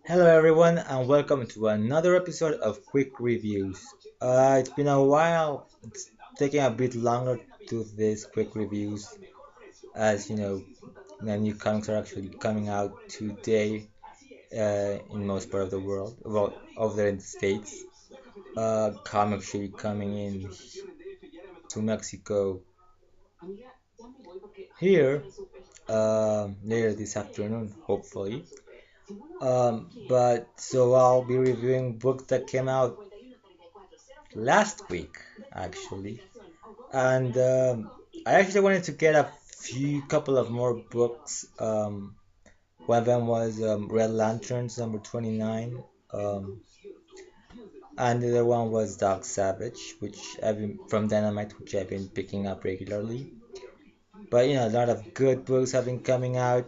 Hello, everyone, and welcome to another episode of Quick Reviews. It's been a while, it's taking a bit longer to do these quick reviews, as the new comics are actually coming out today in most part of the world, well, over there in the States. Comics should be coming in to Mexico here later this afternoon, hopefully. But so I'll be reviewing books that came out last week, actually, and I actually wanted to get a few couple of more books. One of them was Red Lanterns number 29, and the other one was Dark Savage, which I've been from Dynamite, which I've been picking up regularly. But a lot of good books have been coming out,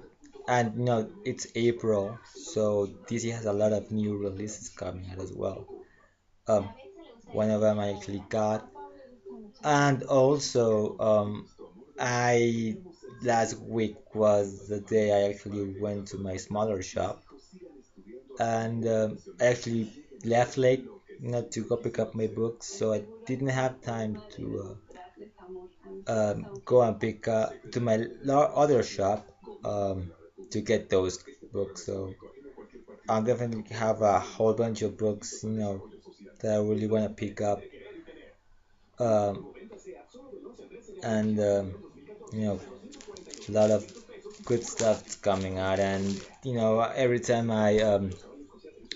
and it's April, so DC has a lot of new releases coming out as well. Um, One of them I actually got, and also I last week was the day I actually went to my smaller shop, and I actually left late, not to go pick up my books, so I didn't have time to go and pick to my other shop to get those books. So I'll definitely have a whole bunch of books, that I really want to pick up, um, and you know, a lot of good stuff coming out. And every time I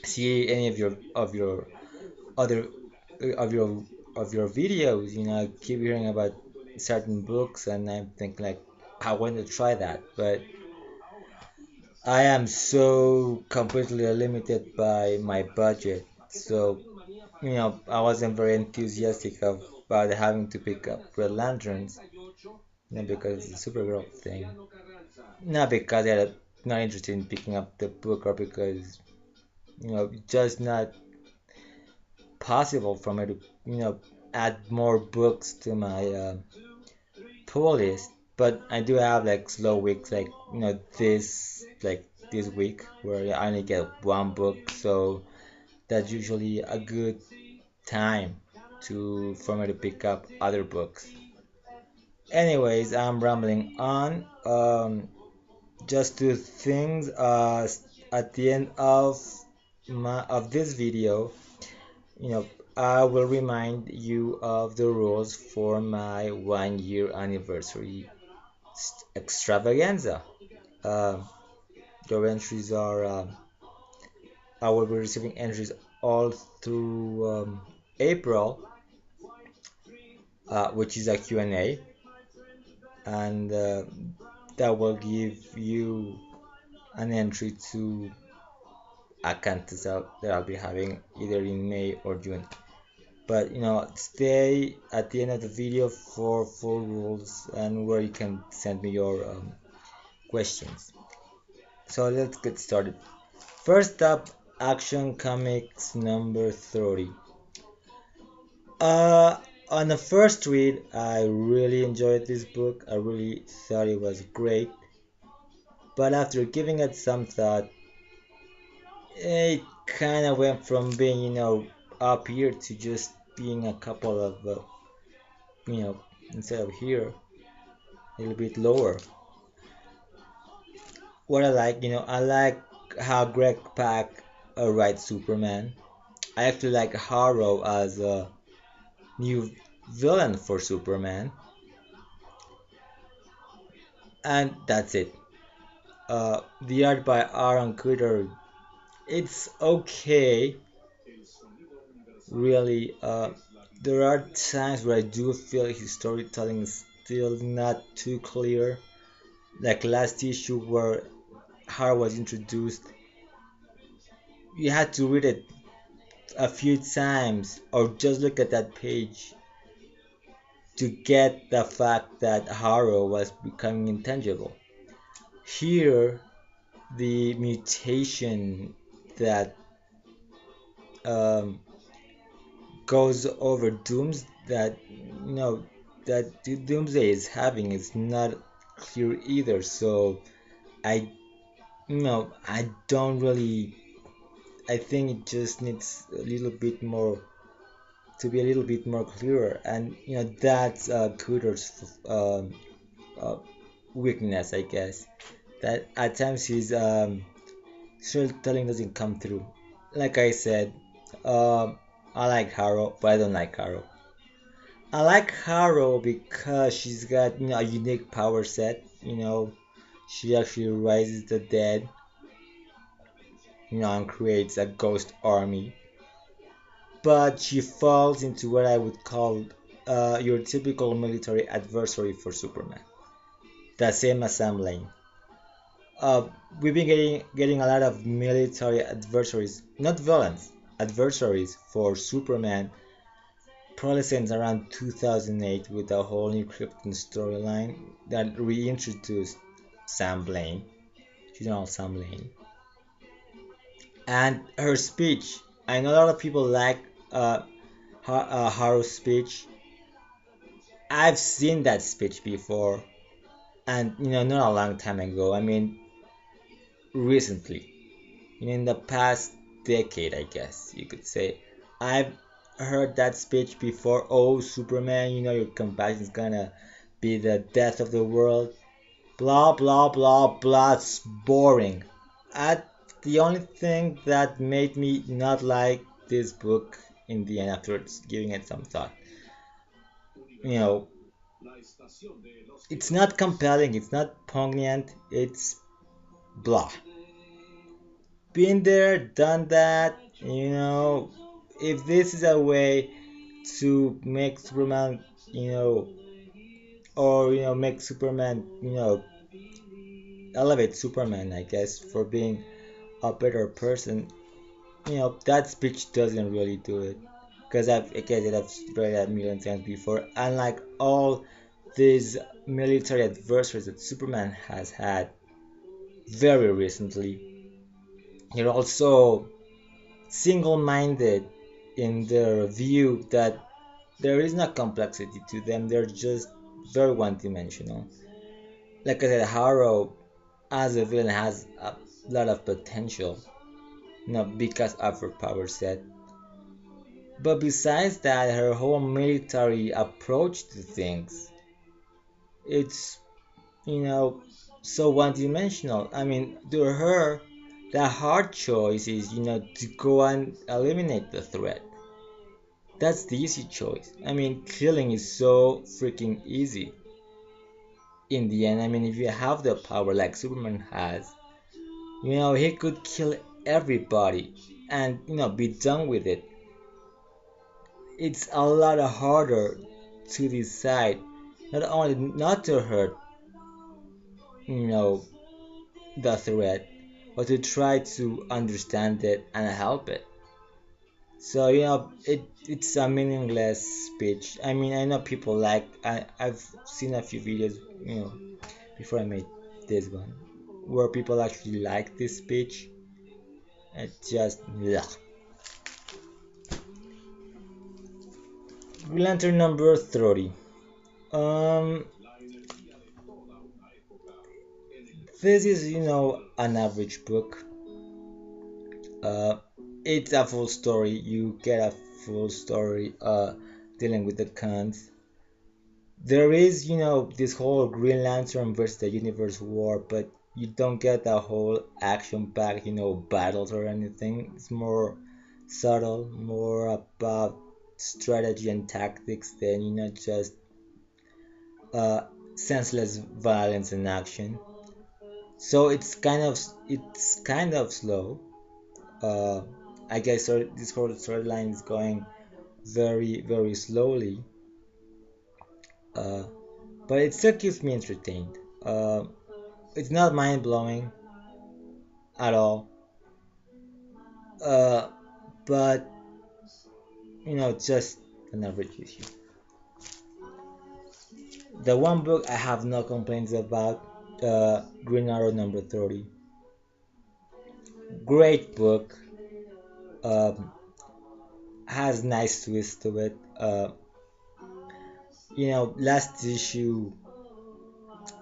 see any of your other of your of your videos, I keep hearing about certain books, and I think like I want to try that, but I am so completely limited by my budget. So I wasn't very enthusiastic about having to pick up Red Lanterns, because it's a Supergirl thing. Not because I'm not interested in picking up the book, or because just not possible for me to add more books to my pull list. But I do have like slow weeks, like this week, where I only get one book, so that's usually a good time to for me to pick up other books. Anyways, I'm rambling on. Just two things. At the end of this video, you know, I will remind you of the rules for my 1 year anniversary extravaganza. Um, your entries are, I will be receiving entries all through April, which is a Q&A, and that will give you an entry to a contest that I'll be having either in May or June. But stay at the end of the video for full rules and where you can send me your questions. So let's get started. First up, Action Comics number 30. Uh, on the first read, I really enjoyed this book. I really thought it was great. But after giving it some thought, it kind of went from being, up here to just being a couple of, you know, instead of here, a little bit lower. What I like how Greg Pak writes Superman. I actually like Harrow as a new villain for Superman, and that's it. The art by Aaron Kuder, it's okay, really. There are times where I do feel his storytelling is still not too clear. Like last issue where Harrow was introduced, you had to read it a few times or just look at that page to get the fact that Harrow was becoming intangible. Here, the mutation that um, goes over Dooms that Doomsday is having is not clear either. So I No, I don't really. I think it just needs a little bit more to be a little bit more clearer, and that's Cooter's uh, weakness, I guess. That at times his storytelling doesn't come through. Like I said, I like Harrow, but I don't like Harrow. I like Harrow because she's got a unique power set. She actually rises the dead, and creates a ghost army. But she falls into what I would call your typical military adversary for Superman. The same as Sam Lane. Uh, we've been getting a lot of military adversaries, not villains, adversaries for Superman, probably since around 2008 with a whole new Krypton storyline that reintroduced Sam Blaine, General Sam Lane, and her speech. I know a lot of people like uh, Haru's speech. I've seen that speech before, and not a long time ago. I mean, recently, in the past decade, I guess you could say. I've heard that speech before. Oh, Superman, your compassion is gonna be the death of the world. Blah blah blah blah. It's boring. I, the only thing that made me not like this book in the end, after giving it some thought, you know, it's not compelling. It's not poignant. It's blah. Been there, done that. If this is a way to make Superman, or make Superman, elevate Superman, I guess, for being a better person, that speech doesn't really do it. Because I've read that a million times before. Unlike all these military adversaries that Superman has had very recently, you're also single-minded in their view that there is no complexity to them. They're just very one-dimensional. Like I said, Harrow as a villain has a lot of potential, because of her power set. But besides that, her whole military approach to things, it's you know so one-dimensional. I mean, to her, the hard choice is to go and eliminate the threat. That's the easy choice. I mean, killing is so freaking easy. In the end, I mean, if you have the power like Superman has, he could kill everybody and, be done with it. It's a lot harder to decide not only not to hurt, you know, the threat, but to try to understand it and help it. So it's a meaningless speech. I mean, I know people I've seen a few videos, before I made this one, where people actually like this speech. It's just ugh. Green Lantern number 30. Um, this is an average book. Uh, it's a full story. You get a full story. Dealing with the cons. There is, this whole Green Lantern versus the Universe war, but you don't get the whole action-packed, battles or anything. It's more subtle, more about strategy and tactics than, just uh, senseless violence and action. So it's kind of slow. Uh, I guess this whole storyline is going very, very slowly. Uh, but it still keeps me entertained. It's not mind blowing at all, uh, but just an average issue. The one book I have no complaints about, Green Arrow number 30. Great book, um, has nice twist to it. Last issue,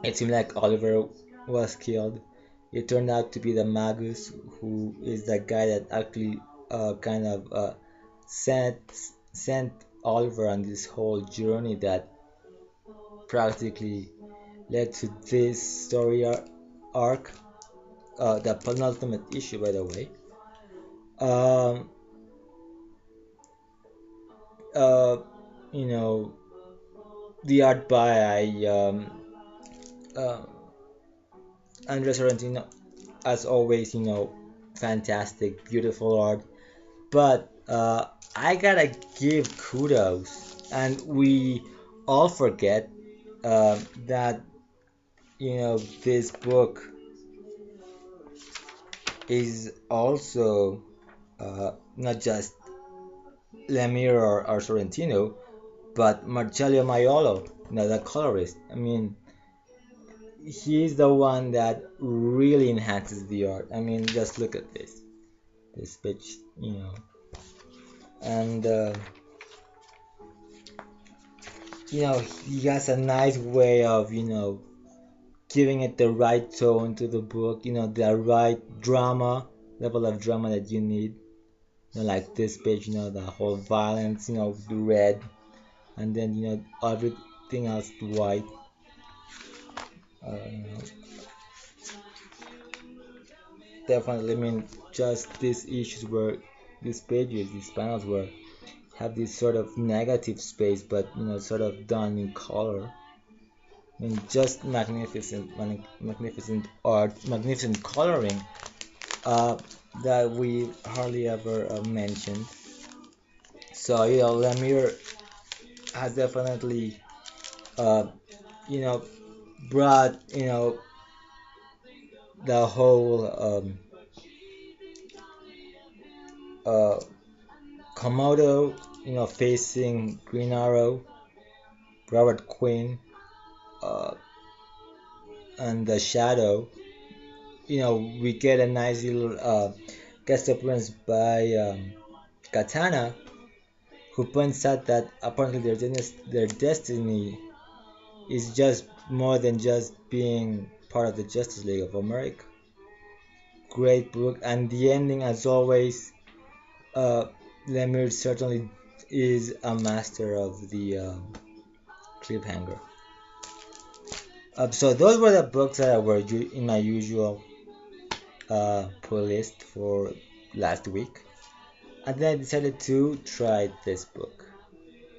it seemed like Oliver was killed, It turned out to be the Magus, who is the guy that actually kind of sent sent Oliver on this whole journey that practically led to this story arc, the penultimate issue, by the way. Um, uh, you know, the art by uh, Andrea Sorrentino, as always, fantastic, beautiful art. But I gotta give kudos, and we all forget that this book is also not just Lemire or Sorrentino, but Marcello Maiolo, the colorist. I mean, he's the one that really enhances the art. I mean, just look at this pitch, and he has a nice way of giving it the right tone to the book, the right level of drama that you need. Like this page, the whole violence, the red, and then everything else white. Uh, Definitely, I mean, just these issues where these pages, these panels where have this sort of negative space, but sort of done in color. I mean, just magnificent art, magnificent coloring that we hardly ever mentioned. So Lemire has definitely uh, you know brought the whole uh, Komodo facing Green Arrow, Robert Quinn, uh, and the Shadow. We get a nice little guest appearance by Katana, who points out that apparently their destiny is just more than just being part of the Justice League of America. Great book, and the ending, as always, uh, Lemire certainly is a master of the cliffhanger. So those were the books that were in my usual playlist for last week, and then I decided to try this book,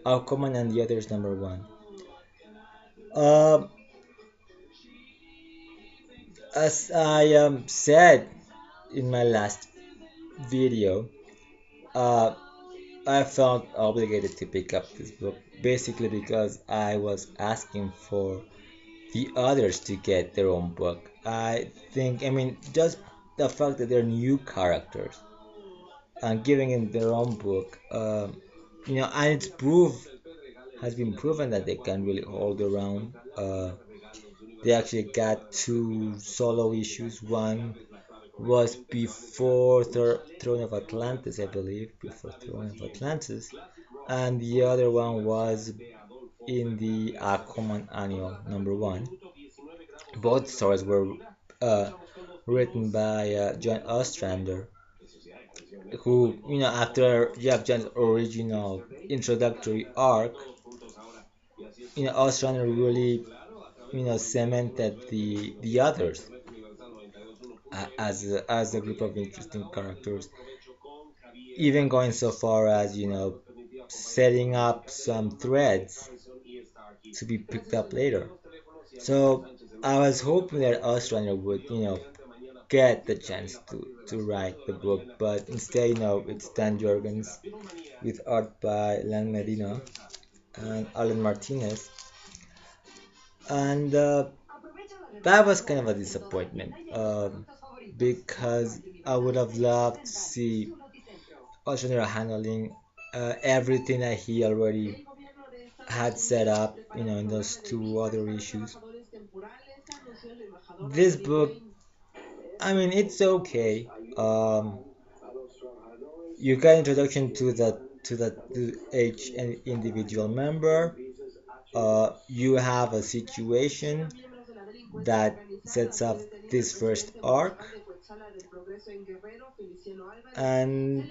Aquaman and the Others #1. Um, as I said in my last video, uh, I felt obligated to pick up this book basically because I was asking for the others to get their own book. I mean, just the fact that they're new characters and giving them their own book, and it's has been proven that they can really hold around. They actually got two solo issues. One was before Throne of Atlantis, I believe, before Throne of Atlantis, and the other one was in the Aquaman Annual #1. Both stories were uh, written by John Ostrander, who, after Jeff John's original introductory arc, Ostrander really, cemented the others as a group of interesting characters, even going so far as, setting up some threads to be picked up later. So I was hoping that Ostrander would, get the chance to write the book, but instead, it's Dan Jorgens with art by Len Medina and Alan Martinez, and that was kind of a disappointment because I would have loved to see Ostrander handling everything that he already had set up, in those two other issues. This book, I mean, it's okay. You get introduction to each individual member. You have a situation that sets up this first arc, and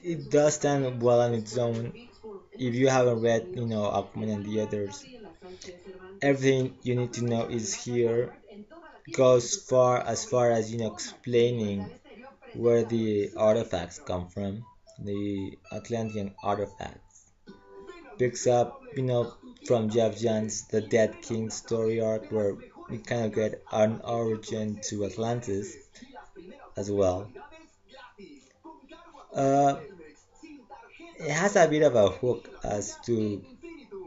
it does stand well on its own. If you haven't read, Aquaman and the others, everything you need to know is here. Goes far as explaining where the artifacts come from, the Atlantean artifacts. Picks up, from Jeff Johns' The Dead King story arc, where we kind of get an origin to Atlantis as well. Uh, it has a bit of a hook as to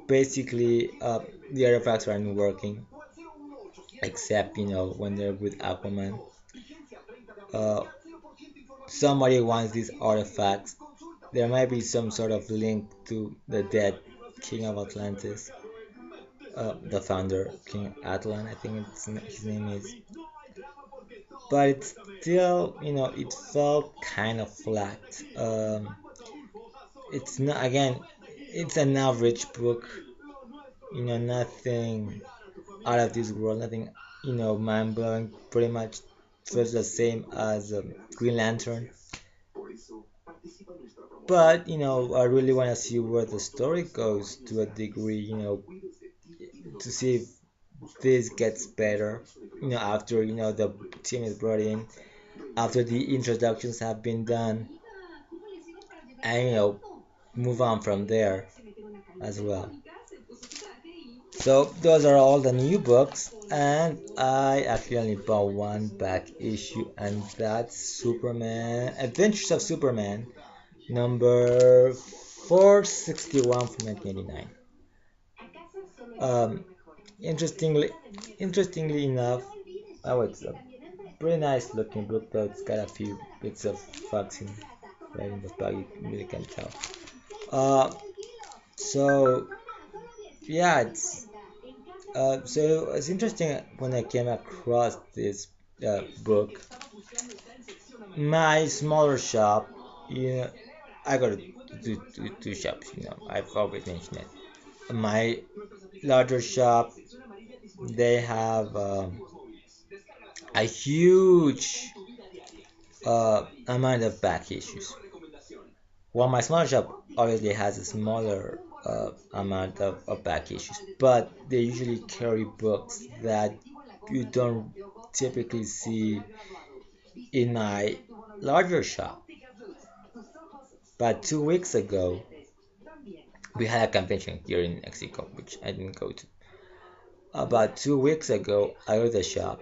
basically the artifacts aren't working, except when they're with Aquaman. Uh, Somebody wants these artifacts. There might be some sort of link to the dead king of Atlantis, the founder, King Atlan, I think his name is. But it's still, it felt kind of flat. It's not, again, it's an average book, nothing out of this world, nothing, mind blowing, pretty much feels the same as Green Lantern. But, I really want to see where the story goes to a degree, to see if this gets better, after, the team is brought in, after the introductions have been done, and, move on from there as well. So those are all the new books, and I actually only bought one back issue, and that's Superman, Adventures of Superman, number 461 from 1989. Um, interestingly, interestingly enough, oh, it's a pretty nice looking book, though it's got a few bits of fucks right in the back. You really can tell. Uh, so yeah, it's interesting when I came across this book. My smaller shop, you know, I got two shops. I've always mentioned it. My larger shop, they have a huge amount of back issues. While my smaller shop obviously has a smaller amount of back issues, but they usually carry books that you don't typically see in my larger shop. But 2 weeks ago, we had a convention here in Mexico, which I didn't go to. About 2 weeks ago, I go to the shop,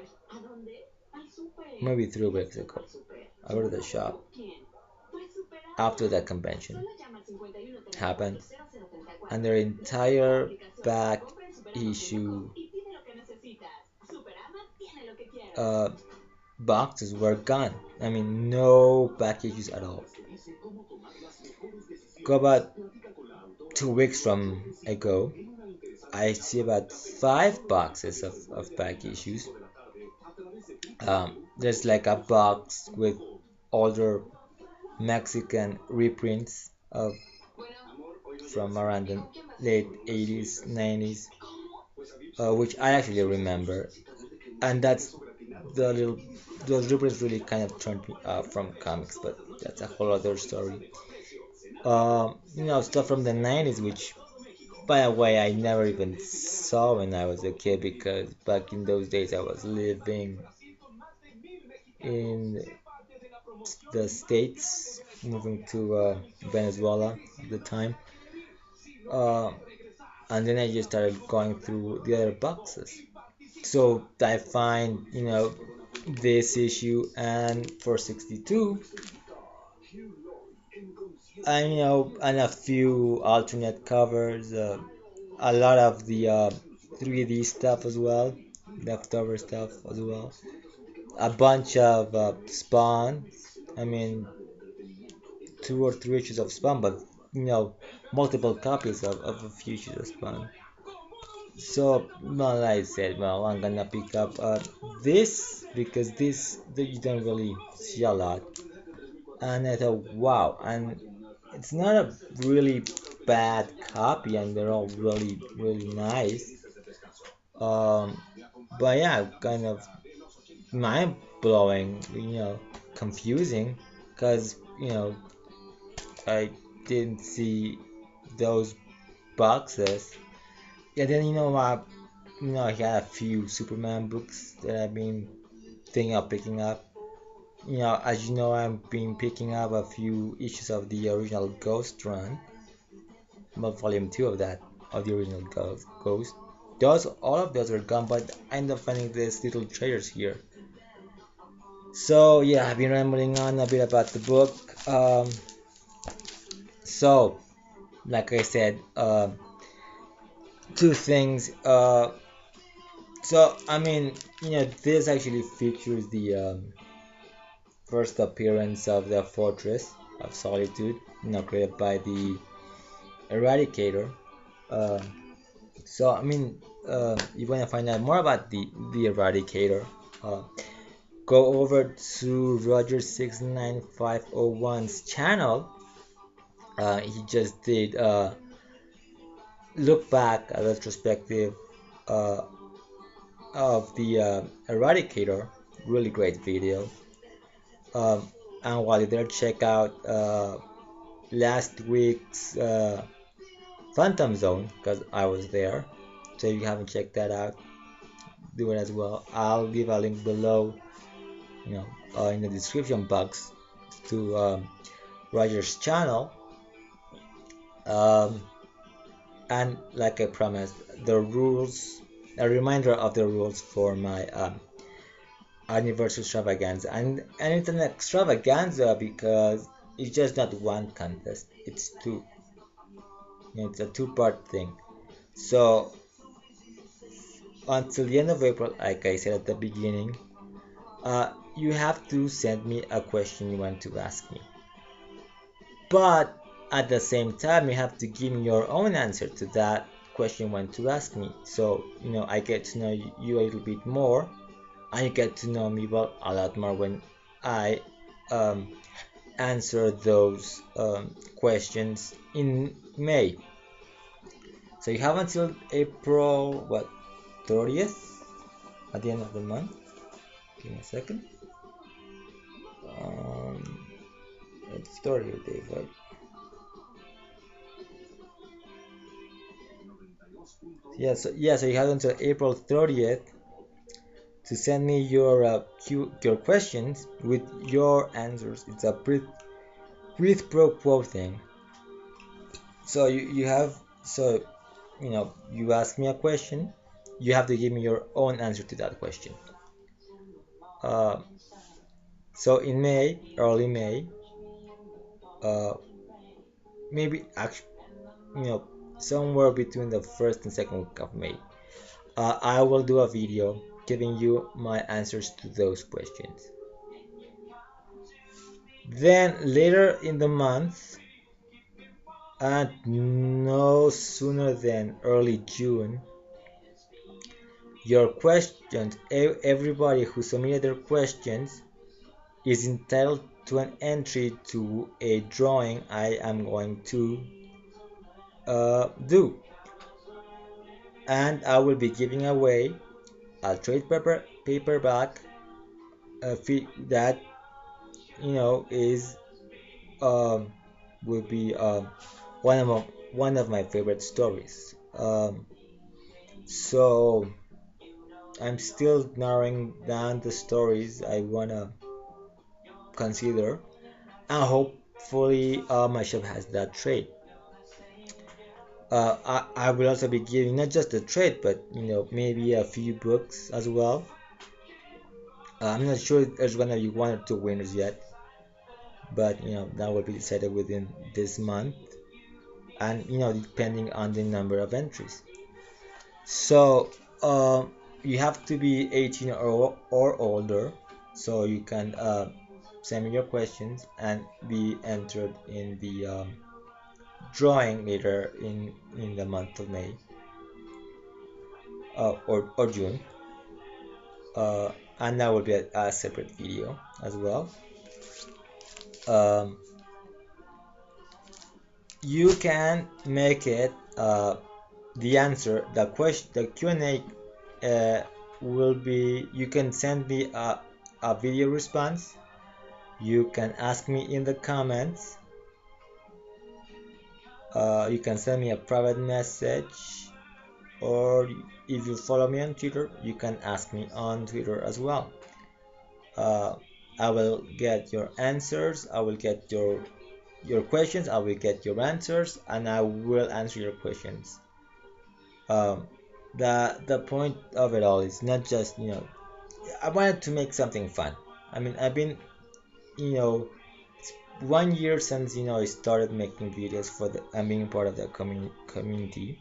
maybe 3 weeks ago. I go to the shop after that convention happened, and their entire back issue uh, boxes were gone. I mean, no back issues at all. Go about 2 weeks from ago, I see about 5 boxes of back issues. There's like a box with older Mexican reprints of from around the late 80s, 90s, which I actually remember, and that's the little those reprints really kind of turned me off from comics, but that's a whole other story. Stuff from the 90s, which by the way I never even saw when I was a kid, because back in those days I was living in the States, moving to Venezuela at the time. Uh, and then I just started going through the other boxes. So I find, this issue and 462, and and a few alternate covers, a lot of the 3D stuff as well, leftover stuff as well, a bunch of Spawn. I mean, 2 or 3 issues of Spawn, but multiple copies of a few issues of Spawn. So, well, I said, well, I'm gonna pick up this, because this you don't really see a lot. And I thought, wow, and it's not a really bad copy, and they're all really nice. Um, but yeah, kind of mind blowing, confusing, because I didn't see those boxes. Yeah, then I had a few Superman books that I've been thinking of picking up. As you know, I've been picking up a few issues of the original Ghost Run, about volume 2 of that, of the original Ghost. All of those are gone, but I ended up finding these little traders here. So yeah, I've been rambling on a bit about the book. So like I said, two things. So I mean, this actually features the first appearance of the Fortress of Solitude, created by the Eradicator. Uh, so I mean, you want to find out more about the Eradicator? Uh, Go over to Roger69501's channel. He just did look back, a retrospective uh, of the Eradicator. Really great video. Um, and while you're there, check out last week's Phantom Zone, because I was there. So if you haven't checked that out, do it as well. I'll leave a link below, in the description box to Roger's channel. Um, and like I promised, the rules, a reminder of the rules for my anniversary extravaganza, and it's an extravaganza because it's just not one contest; it's two. It's a two-part thing. So until the end of April, like I said at the beginning, you have to send me a question you want to ask me. But at the same time, you have to give me your own answer to that question you want to ask me. So, I get to know you a little bit more, and you get to know me well a lot more when I um, answer those questions in May. So you have until April, what, 30th? At the end of the month. Give me a second. Um, it's 30th day, right? So you have until April 30th to send me your questions with your answers. It's a quid pro quo thing. So you ask me a question, you have to give me your own answer to that question. Uh, so in May, early May, uh, maybe actually, you know, somewhere between the first and second week of May, I will do a video giving you my answers to those questions. Then later in the month, and no sooner than early June, your questions, everybody who submitted their questions is entitled to an entry to a drawing I am going to do. And I will be giving away a trade paperback that is will be one of my favorite stories. So I'm still narrowing down the stories I wanna consider, and hopefully my shop has that trade. I will also be giving not just a trade, but maybe a few books as well. I'm not sure there's gonna be one or two winners yet, but that will be decided within this month, and depending on the number of entries. So you have to be 18 or older, so you can send me your questions and be entered in the drawing later in the month of May, or June, uh, and that will be a separate video as well. Um, you can make it the answer, the question, the Q&A will be, you can send me a video response, you can ask me in the comments, you can send me a private message, or if you follow me on Twitter, you can ask me on Twitter as well. I will get your answers, I will get your questions, I will get your answers, and I will answer your questions. Um, the point of it all is not just, I wanted to make something fun. I mean, I've been, you know, 1 year since, I started making videos for the and being part of the community,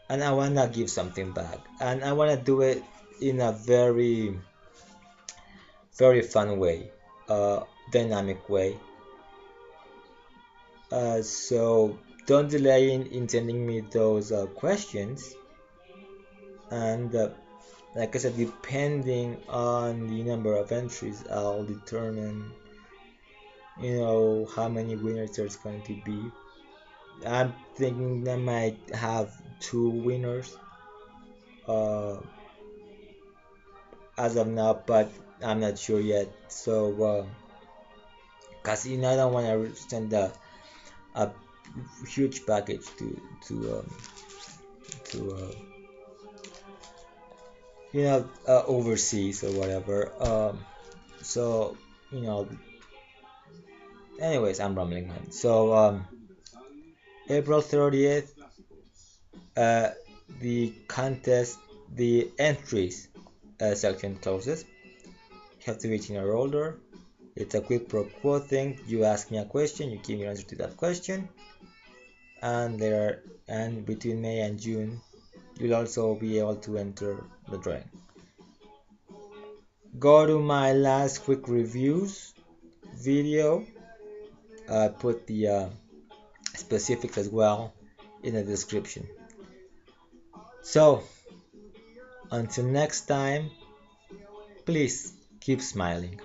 and I wanna give something back, and I wanna do it in a very, very fun way, dynamic way. So don't delay in sending me those questions, and like I said, depending on the number of entries, I'll determine, how many winners there's going to be. I'm thinking I might have 2 winners uh, as of now, but I'm not sure yet. So, cause I don't want to send a huge package to overseas or whatever. So you know, anyways, I'm rambling on. So April 30th, uh, the contest, the entries section closes. You have to reach in a order. It's a quid pro quo thing. You ask me a question, you give me an answer to that question, and between May and June, you'll also be able to enter the drawing. Go to my last quick reviews video. Put the specifics as well in the description. So until next time, please keep smiling.